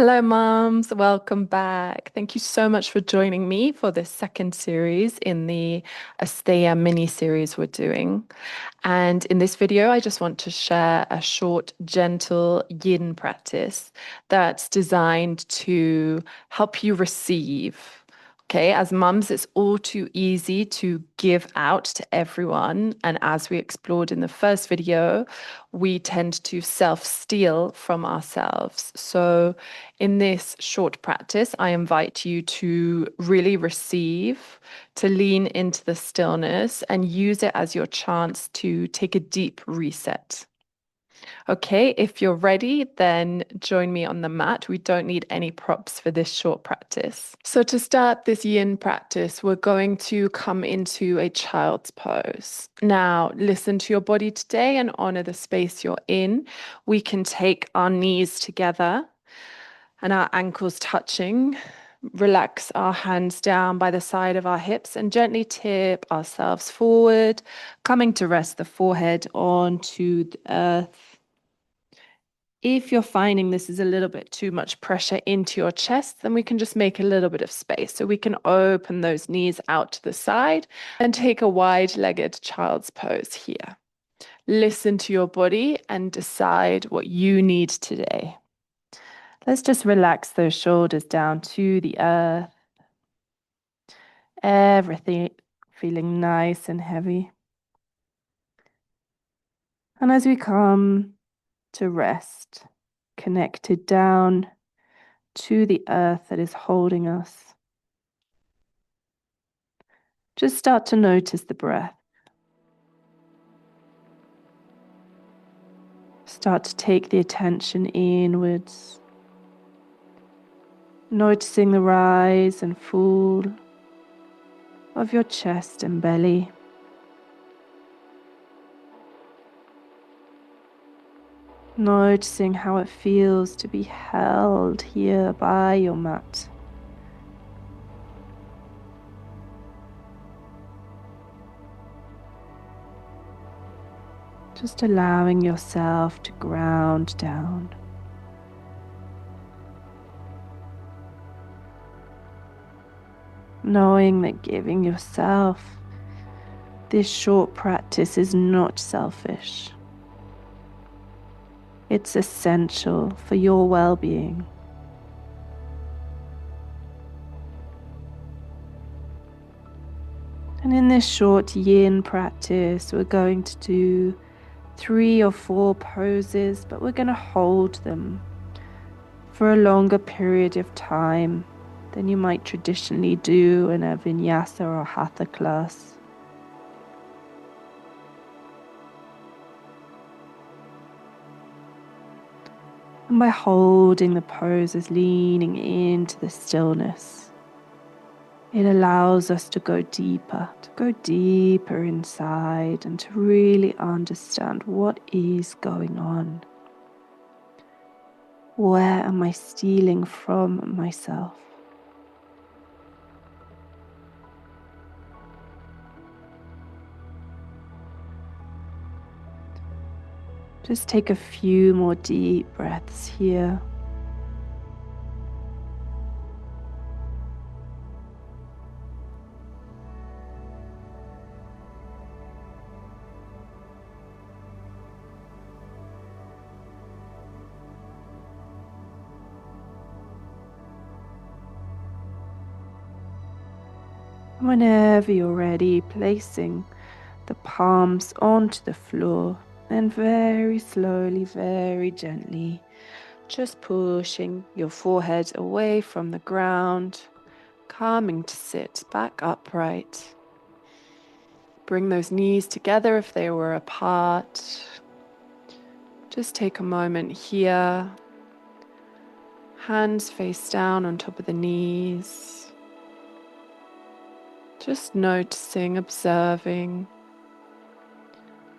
Hello, moms. Welcome back. Thank you so much for joining me for this second series in the Asteya mini series we're doing. And in this video, I just want to share a short, gentle yin practice that's designed to help you receive. Okay, as mums, it's all too easy to give out to everyone. And as we explored in the first video, we tend to self-steal from ourselves. So, in this short practice, I invite you to really receive, to lean into the stillness and use it as your chance to take a deep reset. Okay, if you're ready, then join me on the mat. We don't need any props for this short practice. So, to start this yin practice, we're going to come into a child's pose. Now, listen to your body today and honor the space you're in. We can take our knees together and our ankles touching. Relax our hands down by the side of our hips and gently tip ourselves forward, coming to rest the forehead onto the earth. If you're finding this is a little bit too much pressure into your chest, then we can just make a little bit of space. So we can open those knees out to the side and take a wide-legged child's pose here. Listen to your body and decide what you need today. Let's just relax those shoulders down to the earth. Everything feeling nice and heavy. And as we come to rest, connected down to the earth that is holding us, just start to notice the breath. Start to take the attention inwards, noticing the rise and fall of your chest and belly. Noticing how it feels to be held here by your mat. Just allowing yourself to ground down. Knowing that giving yourself this short practice is not selfish. It's essential for your well-being. And in this short yin practice, we're going to do 3 or 4 poses, but we're going to hold them for a longer period of time than you might traditionally do in a vinyasa or hatha class. And by holding the poses, leaning into the stillness, it allows us to go deeper inside and to really understand what is going on. Where am I stealing from myself? Just take a few more deep breaths here. Whenever you're ready, placing the palms onto the floor and very slowly, very gently, just pushing your forehead away from the ground, coming to sit back upright. Bring those knees together if they were apart. Just take a moment here. Hands face down on top of the knees. Just noticing, observing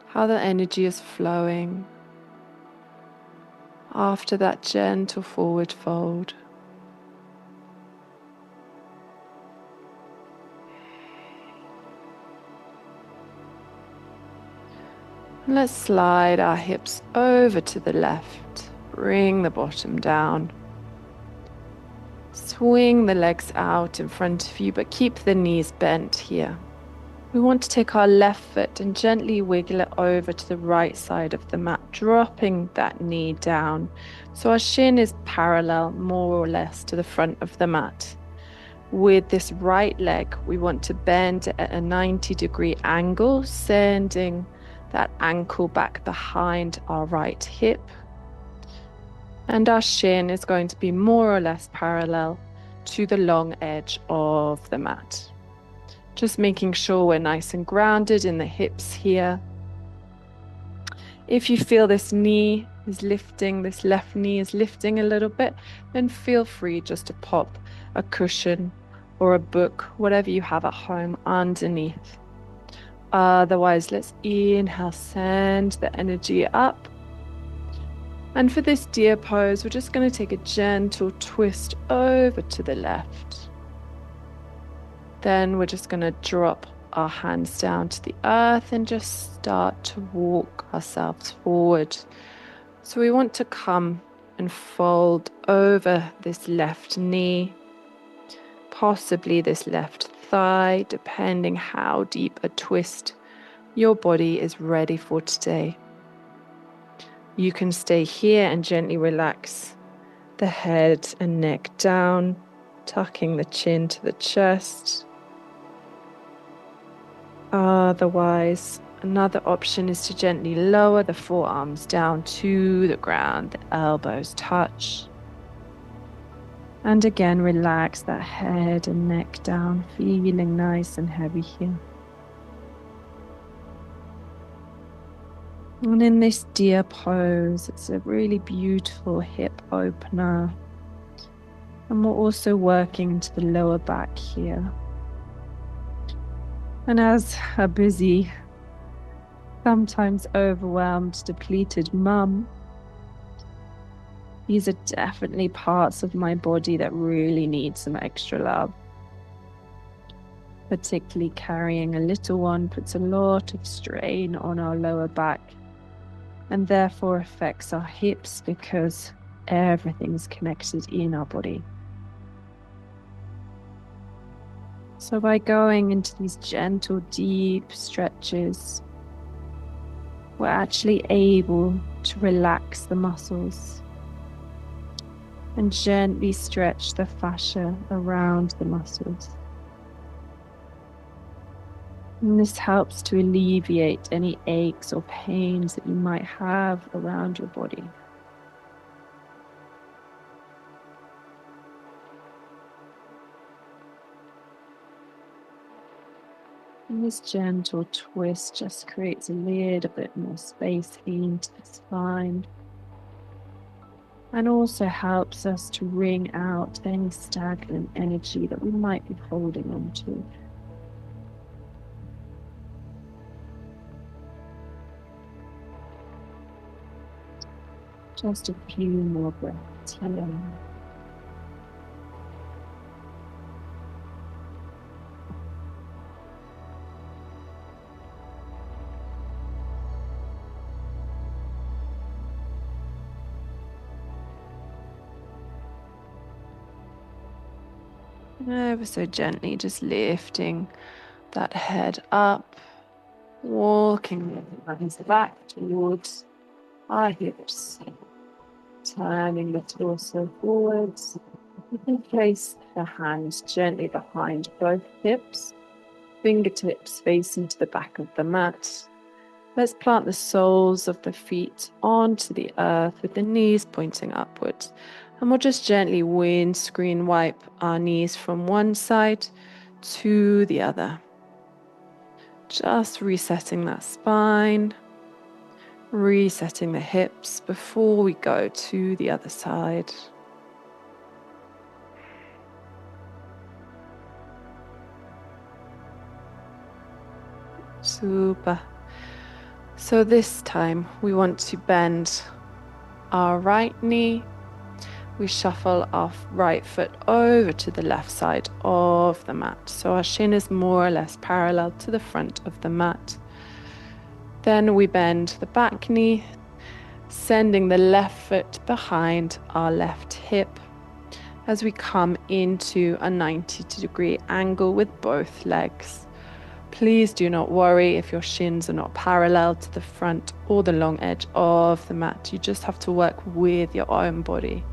how the energy is flowing after that gentle forward fold. Let's slide our hips over to the left. Bring the bottom down. swing the legs out in front of you, but keep the knees bent here. We want to take our left foot and gently wiggle it over to the right side of the mat, dropping that knee down. So our shin is parallel, more or less, to the front of the mat. With this right leg, we want to bend at a 90-degree angle, sending that ankle back behind our right hip. And our shin is going to be more or less parallel to the long edge of the mat. Just making sure we're nice and grounded in the hips here. If you feel this knee is lifting, this left knee is lifting a little bit, then feel free just to pop a cushion or a book, whatever you have at home, underneath. Otherwise, let's inhale, send the energy up. And for this deer pose, we're just going to take a gentle twist over to the left. Then we're just going to drop our hands down to the earth and just start to walk ourselves forward. So we want to come and fold over this left knee, possibly this left thigh, depending how deep a twist your body is ready for today. You can stay here and gently relax the head and neck down, tucking the chin to the chest. Otherwise, another option is to gently lower the forearms down to the ground, the elbows touch. And again, relax that head and neck down, feeling nice and heavy here. And in this deer pose, it's a really beautiful hip opener. And we're also working into the lower back here. And as a busy, sometimes overwhelmed, depleted mum, these are definitely parts of my body that really need some extra love. Particularly carrying a little one puts a lot of strain on our lower back and therefore affects our hips because everything's connected in our body. So by going into these gentle, deep stretches, we're actually able to relax the muscles and gently stretch the fascia around the muscles. And this helps to alleviate any aches or pains that you might have around your body. And this gentle twist just creates a little bit more space into the spine. And also helps us to wring out any stagnant energy that we might be holding on to. Just a few more breaths here. Ever so gently, just lifting that head up, walking the hands back towards our hips, turning the torso forwards. You can place the hands gently behind both hips, fingertips facing to the back of the mat. Let's plant the soles of the feet onto the earth with the knees pointing upwards. And we'll just gently windscreen wipe our knees from one side to the other. Just resetting that spine, resetting the hips before we go to the other side. Super. So this time we want to bend our right knee. We shuffle our right foot over to the left side of the mat. So our shin is more or less parallel to the front of the mat. Then we bend the back knee, sending the left foot behind our left hip. as we come into a 90-degree angle with both legs. Please do not worry if your shins are not parallel to the front or the long edge of the mat. You just have to work with your own body.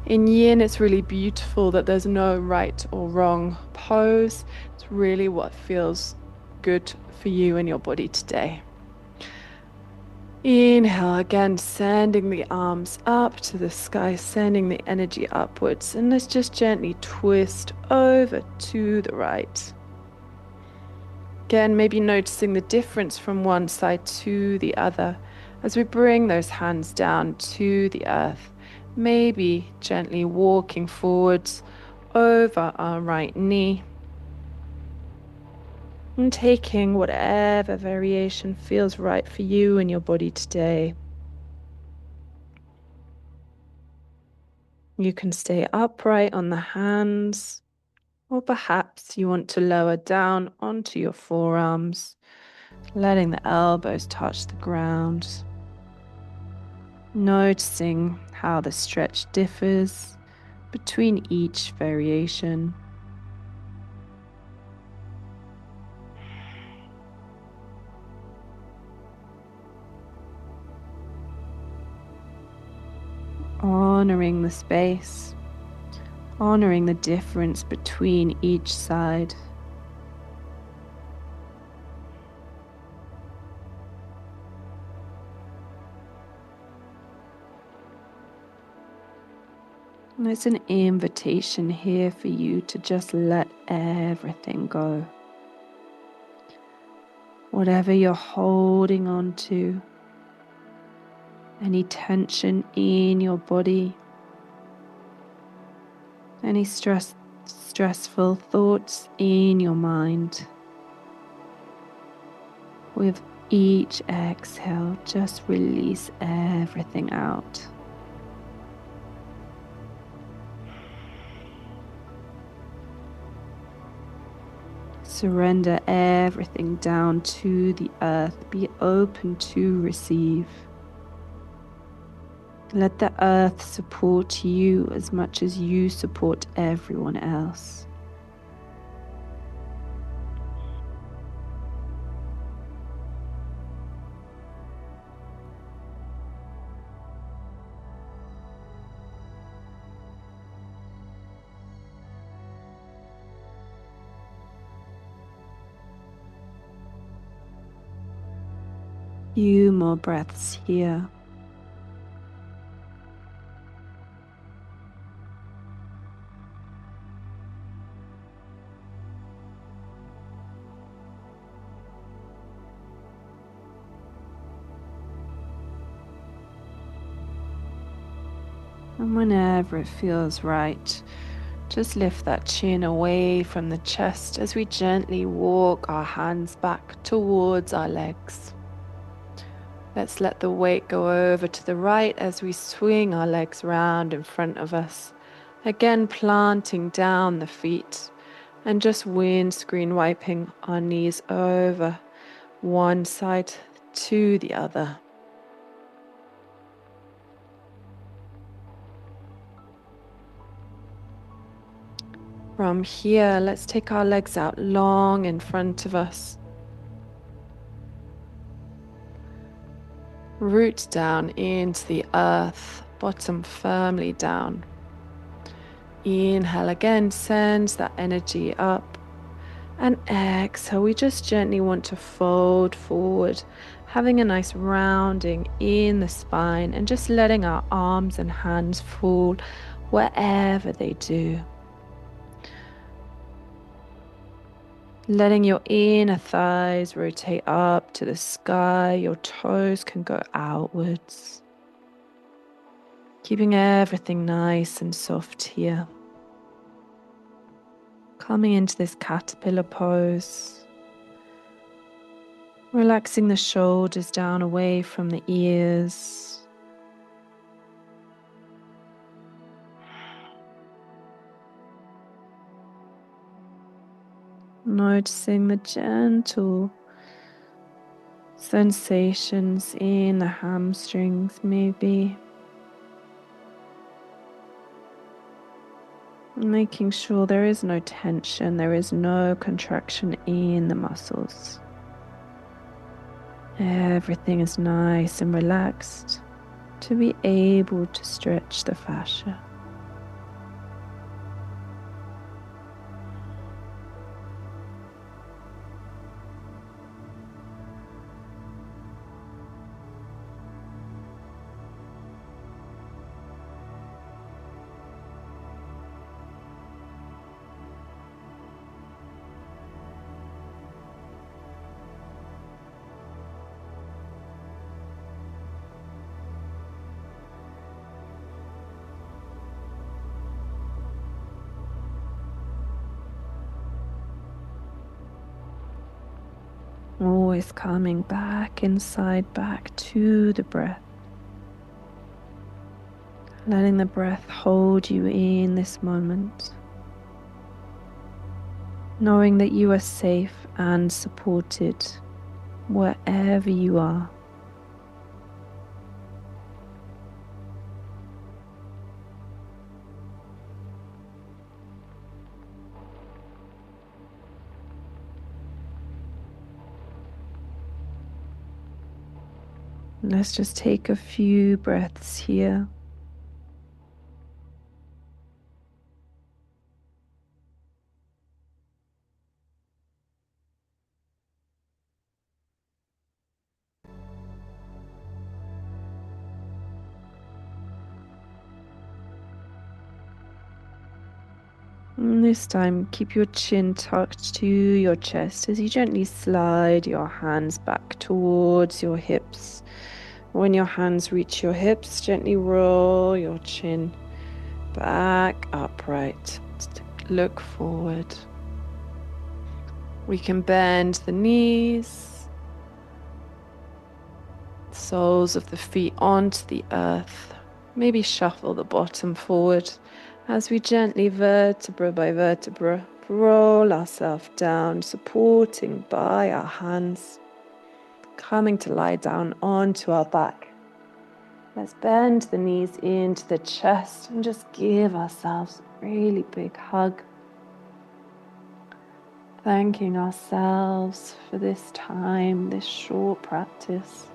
In yin, it's really beautiful that there's no right or wrong pose. It's really what feels good for you and your body today. Inhale again, sending the arms up to the sky, sending the energy upwards. And let's just gently twist over to the right. Again, maybe noticing the difference from one side to the other as we bring those hands down to the earth. Maybe gently walking forwards over our right knee. And taking whatever variation feels right for you and your body today. You can stay upright on the hands, or perhaps you want to lower down onto your forearms, letting the elbows touch the ground. Noticing how the stretch differs between each variation. Honoring the space, honoring the difference between each side. And there's an invitation here for you to just let everything go. Whatever you're holding on to, any tension in your body, any stressful thoughts in your mind. With each exhale, just release everything out. Surrender everything down to the earth. Be open to receive. Let the earth support you as much as you support everyone else. Few more breaths here. And whenever it feels right, just lift that chin away from the chest as we gently walk our hands back towards our legs. Let's let the weight go over to the right as we swing our legs round in front of us. Again, planting down the feet and just windscreen wiping our knees over one side to the other. From here, let's take our legs out long in front of us. Root down into the earth, bottom firmly down. Inhale again, sends that energy up. And exhale, we just gently want to fold forward, having a nice rounding in the spine and just letting our arms and hands fall wherever they do. Letting your inner thighs rotate up to the sky, your toes can go outwards. Keeping everything nice and soft here. Coming into this caterpillar pose. Relaxing the shoulders down away from the ears. Noticing the gentle sensations in the hamstrings, maybe. Making sure there is no tension, there is no contraction in the muscles. Everything is nice and relaxed to be able to stretch the fascia. Always coming back inside, back to the breath. Letting the breath hold you in this moment. Knowing that you are safe and supported wherever you are. Let's just take a few breaths here. And this time, keep your chin tucked to your chest as you gently slide your hands back towards your hips. When your hands reach your hips, gently roll your chin back upright. Look forward. We can bend the knees, soles of the feet onto the earth. Maybe shuffle the bottom forward as we gently, vertebra by vertebra, roll ourselves down, supporting by our hands, coming to lie down onto our back. Let's bend the knees into the chest and just give ourselves a really big hug. Thanking ourselves for this time, this short practice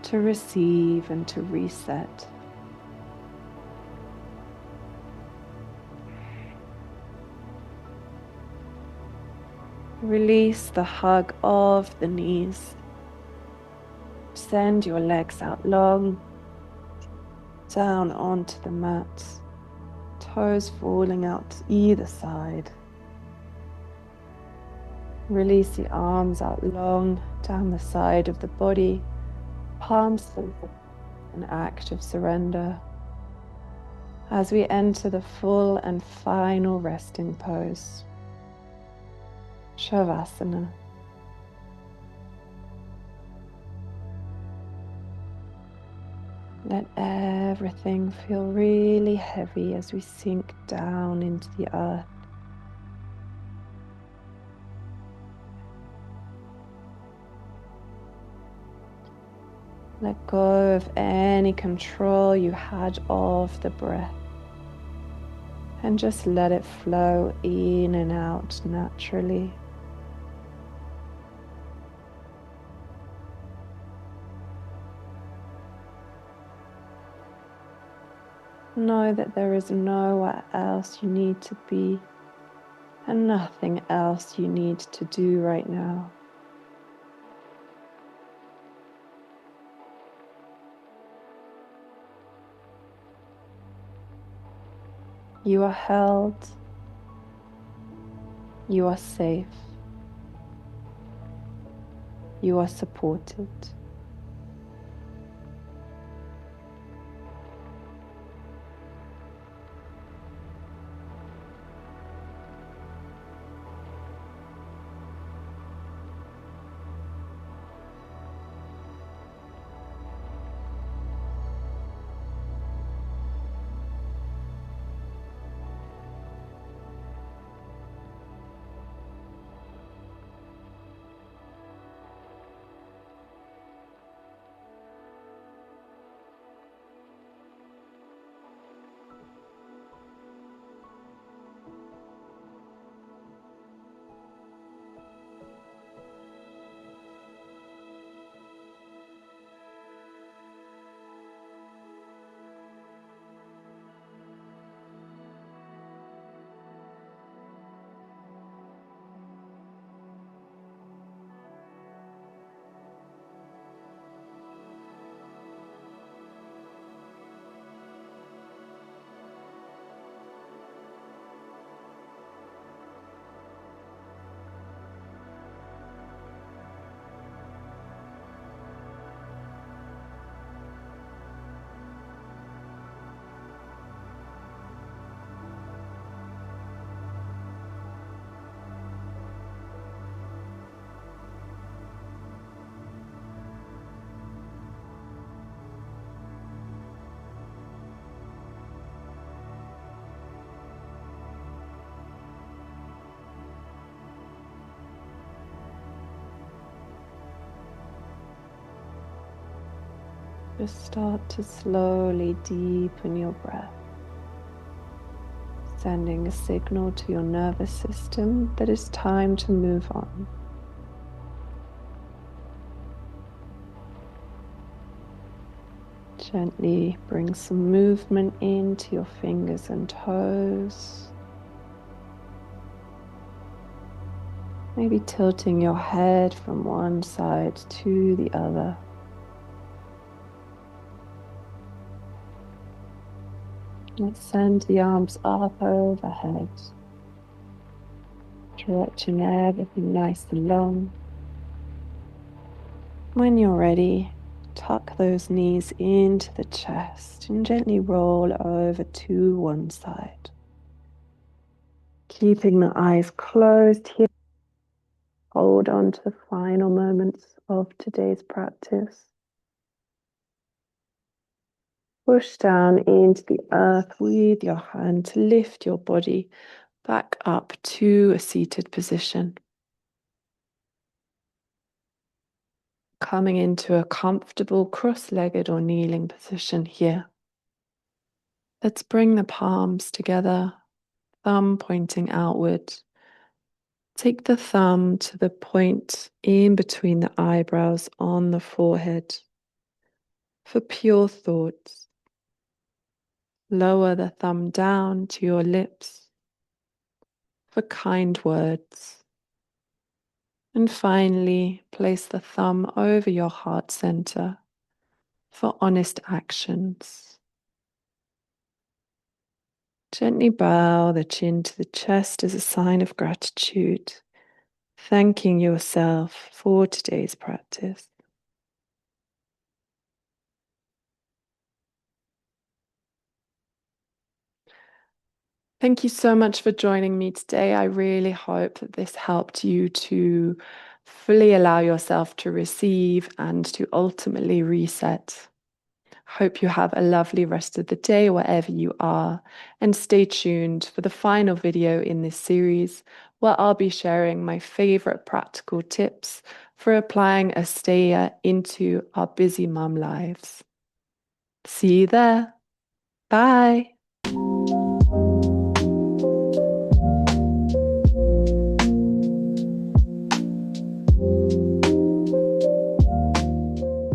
to receive and to reset. Release the hug of the knees. Send your legs out long, down onto the mat, toes falling out to either side. Release the arms out long, down the side of the body, palms forward, an act of surrender. As we enter the full and final resting pose, Shavasana. Let everything feel really heavy as we sink down into the earth. Let go of any control you had of the breath and just let it flow in and out naturally. Know that there is nowhere else you need to be and nothing else you need to do right now. You are held. You are safe. You are supported. Just start to slowly deepen your breath, sending a signal to your nervous system that it's time to move on. Gently bring some movement into your fingers and toes. Maybe tilting your head from one side to the other. Let's send the arms up overhead, stretching everything nice and long. When you're ready, tuck those knees into the chest and gently roll over to one side. Keeping the eyes closed here, hold on to the final moments of today's practice. Push down into the earth with your hand to lift your body back up to a seated position. Coming into a comfortable cross-legged or kneeling position here. Let's bring the palms together, thumb pointing outward. Take the thumb to the point in between the eyebrows on the forehead for pure thoughts. Lower the thumb down to your lips for kind words. And finally, place the thumb over your heart center for honest actions. Gently bow the chin to the chest as a sign of gratitude, thanking yourself for today's practice. Thank you so much for joining me today. I really hope that this helped you to fully allow yourself to receive and to ultimately reset. Hope you have a lovely rest of the day wherever you are, and stay tuned for the final video in this series where I'll be sharing my favorite practical tips for applying Asteya into our busy mum lives. See you there. Bye.